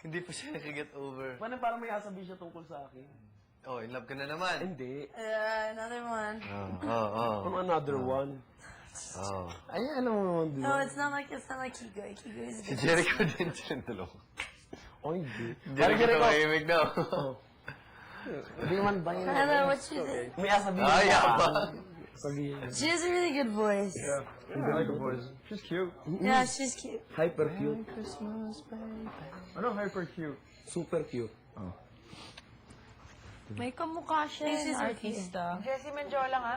Hindi pa siya nakaget over. Paano parang may sasabihin siya tungkol sa akin? Oh, in love ka na naman. Hindi. Another one. Ano another one? Oh. Ay, alam mo naman din. No, it's not like Kigoy. Kigoy is Si good. Jericho din siya tulong. Oh, hindi. Jericho na mahimik daw. Hindi man ba yun? Hello, what you think? May sasabihin Ay, siya. yabang. Sabihin. She has a really good voice. Hindi like a voice. She's cute. Yeah, she's cute. Hyper cute. Ano hyper cute? Super cute. May kamukha siya This is na okay. artista. Jessie Mendiola nga.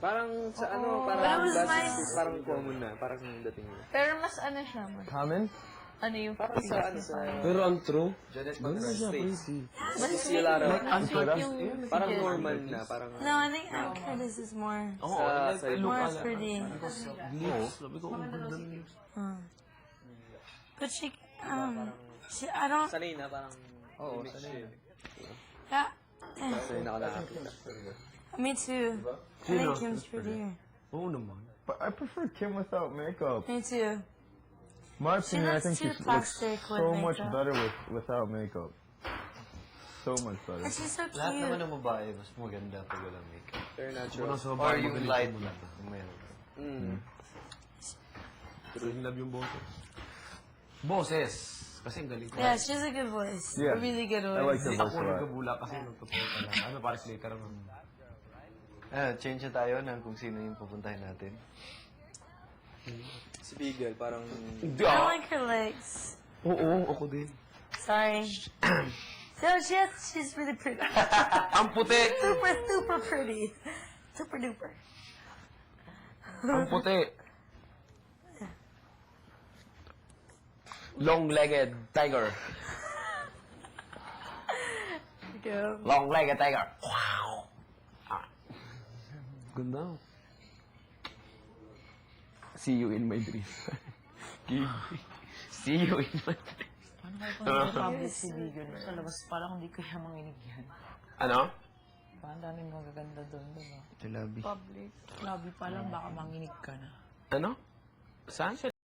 Parang sa ano, But it parang was basis nice. is parang common na, parang dating niya. Pero mas ano siya, mas Common? ano yung Parang sa ano, sa Pero ang true, Janet ganda siya, States. pretty. But Si Lara, ang sweet yung parang normal na, parang no, I think Anne Curtis is more sa more pretty. Lips. Sabi ko, ang ganda ng lips. But I don't. sanay na, parang oo, sanay na. Yeah. Sanay na ako nakakita. Me too. I think Kim's prettier. Oo naman. But I prefer Kim without makeup. Me too. My She opinion, I looks think she too looks plastic with so much makeup. better without makeup. So much better. And she's so Lahat naman cute. ng babae, mas maganda pag walang makeup. Very Wala natural. sa Or babae, yung magaling light tumula. lang. Yung meron. Pero in love yung boses. Boses. Kasi ang galing ko. Yeah, she has a good voice. Yeah. A really good I like voice. her Ako voice a lot. nagkabula kasi nagtuturo ka lang. Ano, Paris later ng... Change na tayo ng kung sino yung pupuntahin natin. Si Bigel, parang I don't like her legs. Oo, ako din. Sorry. So she's really pretty. Ang puti! Super pretty. Super duper. Ang puti! Long-legged tiger. Go. Long-legged tiger. Wow! Ganda. See you in my dream. See you in my dream. Ano kayo kung hindi public si Bigel? Sa labas parang hindi kaya manginig yan. Ano? Parang daming magaganda doon, di ba? Ito, Labi. Public. Labi pa lang, baka manginig ka na. Ano? Saan? Sa